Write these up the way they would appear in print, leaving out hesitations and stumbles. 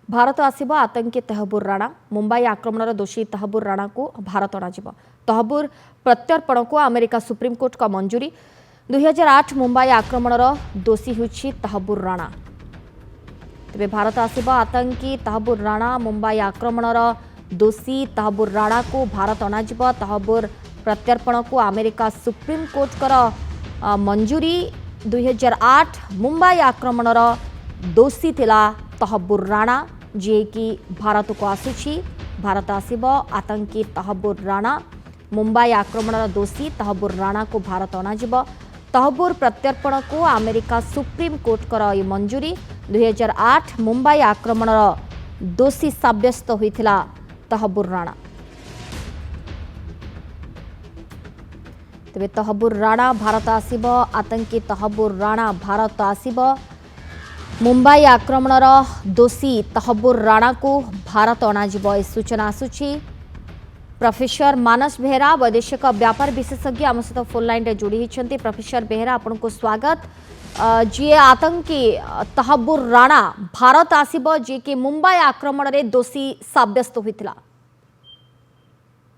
Bharat Asib आतंकी तहबूर राणा मुंबई आक्रमणर दोषी तहबूर राणा को भारत अणाजिब। तहबूर प्रत्यर्पण को अमेरिका सुप्रीमकोर्ट का मंजूरी। 2008 मुंबई आक्रमणर दोषी होछि तहबूर राणा। तेबे भारत आसिब आतंकी तहबूर राणा मुंबई आक्रमणर दोषी तहबूर राणा को भारत अणाजिब। तहबूर प्रत्यर्पण को अमेरिका सुप्रीमकोर्ट कर मंजूरी। 2008 मुंबई आक्रमणर दोषी थिला तहबूर राणा जी कि भारत को आसुछि। भारत आसिब आतंकी तहबूर राणा मुंबई आक्रमणर दोषी तहबूर राणा को भारत अणाजिब। तहबूर प्रत्यर्पण को अमेरिका सुप्रीमकोर्ट कर मंजूरी। 2008 मुंबई आक्रमणर दोषी साब्यस्त होइथिला तहबूर राणा। तेबे तहबूर राणा भारत आसिब। आतंकी तहबूर राणा भारत आसिब। मुंबई आक्रमणर दोषी तहबूर राणा को भारत अणाजिब। सूचना आसुछि। प्रोफेसर मानस बेहेरा वैदेशिक व्यापार विशेषज्ञ आम सहित फोन लाइन रे जोड़ी होती। प्रोफेसर बेहेरा आपको स्वागत। जी आतंकी तहबूर राणा भारत आसिब जी कि मुंबई आक्रमण रे दोषी साब्यस्त होइतिला।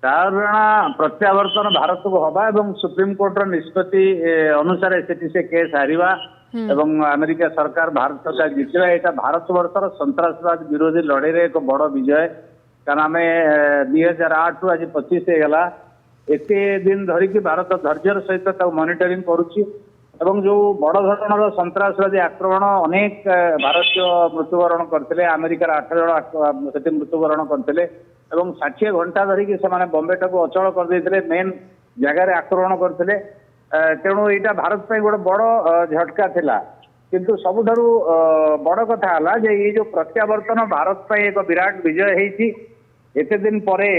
राणा प्रत्यावर्तन भारत को हवा एवं सुप्रीमकोर्ट निष्पत्ति अनुसार से केस हारिबा एवं अमेरिका सरकार भारत सरकार जितवा यहाँ भारत वर्षर सन्त्रासवाद विरोधी लड़ाई एक बड़ विजय। कारण आम 2008 रु आज 25 होगा एत दिन धरिकी भारत धैर्यर सहित मॉनिटरिंग करुच्ची एवं जो बड़ धरणर सन्त्रासवादी आक्रमण अनेक भारतीय मृत्युवरण करते। अमेरिकार 8 जन से मृत्युवरण करते एवं 60 घंटा धरिकी से बॉम्बे टाक अचल करदे मेन जगार आक्रमण करते। तेणु यहाँ भारत पे गोटे बड़ झटका थिला। किंतु सबुठारु बड़ कथा हला जे ये जो प्रत्यावर्तन भारत पे एक विराट विजय होती। एते दिन परे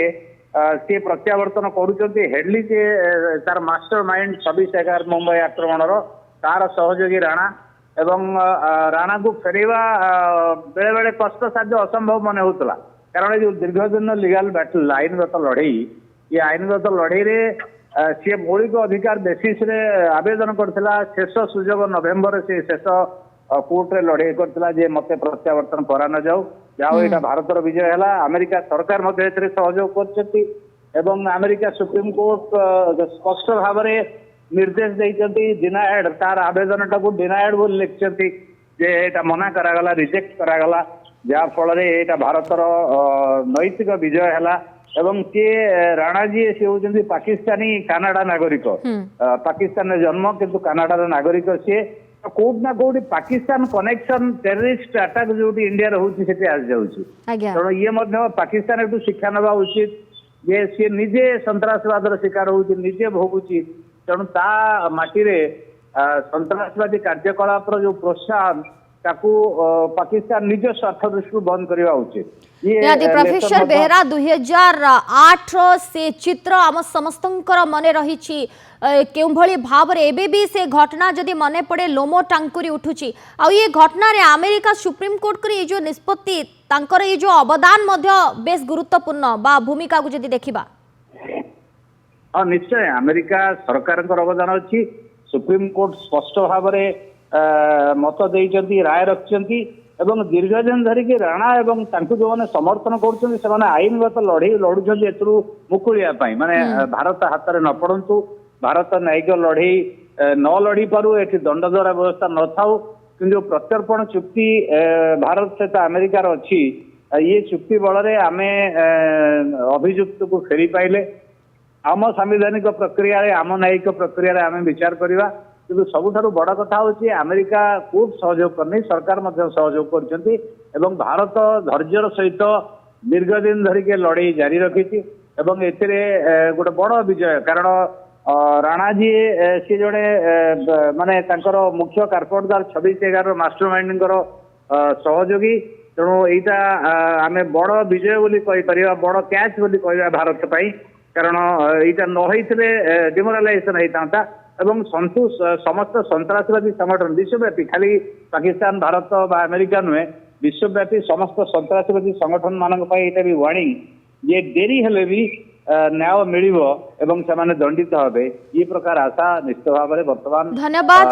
सी प्रत्यावर्तन करुचंती हेडली जे तार मास्टर माइंड 26/11 मुंबई आक्रमणर तार सहयोगी राणा एवं राणा को फेरवा बेले बेले कष्टसाध्य असंभव मन होता। कारण जो दीर्घ दिन लीगल बैटल आईनगत लड़ई ये आईनगत लड़ई रे सी मौलिक अधिकार बेसिस रे आवेदन करथिला। शेष सुजोग नवेम्बर से शेष कोर्ट रे लड़ाई करथिला जे मते प्रत्यावर्तन करा न जाऊ जाओ। एटा भारतर विजय हला। अमेरिका सरकार मध्ये एथरे सहयोग करछथि एवं अमेरिका सुप्रीम कोर्ट स्पष्ट भाव रे निर्देश दैछथि डिनाइड तार आवेदन टाकू डिनाइड बोल लिखछथि जे एटा मना करागला रिजेक्ट करागला जा फल रे एटा भारतर नैतिक विजय हला। एवं सी राणा जी सी होती पाकिस्तानी कानाडा नागरिक पाकिस्तान जन्म किंतु कानाडार नागरिक सी कोट ना कोटी पाकिस्तान कनेक्शन टेररिस्ट अटैक जो इंडिया रोचे से आस जाऊँगी। तेणु ये पाकिस्तान एक शिक्षा नवा उचित जे सी निजे सन्त्रासवाद शिकार होती निजे भोगुची। तेणु ता माटी रे सन्त्रासवादी कार्यकलाप जो प्रोत्साहन ताकू पाकिस्तान निज स्वार्थ दृष्टि बंद करवा उचित। प्रोफेसर बेहेरा 2008 से चित्र आम समस्तंकर मने रही भली भाव रे एबे भी से घटना जदि मने पड़े लोमो टांकुरी उठुची। आ ये घटना रे अमेरिका सुप्रीम कोर्ट कर ये जो निष्पत्ति तांकर ये जो अवदान मध्य बेस गुरुत्वपूर्ण बा भूमिका को जदि देखिबा। हाँ निश्चय अमेरिका सरकार अवदान अच्छी। सुप्रीम कोर्ट स्पष्ट भाव रे मत देइचंती राय रखिचंती एवं दीर्घ दिन धरिकी राणा एवं तांकु जो माने समर्थन करुचंती से माने आईनगत लड़ाई लड़ुचंती एतरु मुकुलिया पाई माने भारत हाथ रे न पड़ंतु भारत न्यायिक लड़ाई न लड़ी पारू एठी दंड द्वारा व्यवस्था न थाउ। किंतु प्रत्यर्पण चुक्ति भारत सहित अमेरिकार अच्छी ये चुक्ति बल रे आमे अभियुक्त को फेरी पाइले आम संवैधानिक प्रक्रिया रे आम न्यायिक प्रक्रिया रे आमे विचार करिवा। किंतु सबुठारु बड़ कथा होची अमेरिका कोर्ट सहयोग करनी सरकार मध्य सहयोग करछंती एवं भारत धैर्यर सहित दीर्घ दिन धरिके लड़ाई जारी रखिछि एवं एथिरे गोटे बड़ विजय। कारण राणा जी सी जड़े माने तांकर मुख्य कारपोरेटदार 26/11 मास्टर माइंडर सहयोगी। तेणु एटा आमे बड़ विजय बोली कहि परिबा बड़ कैच बोली कहिबा भारत पई। कारण एटा न होइथिले डिमोरालाइजेशन होइतांता एवं समस्त सन्त्रासवादी संगठन विश्वव्यापी खाली पाकिस्तान भारत बा अमेरिका नुहे विश्वव्यापी समस्त सन्त्रासवादी संगठन मानक पई भी वार्निंग ये डेरी हेले भी न्याय मिलिबो एवं से दंडित हेबे ये प्रकार आशा निश्चित भाव में वर्तमान धन्यवाद।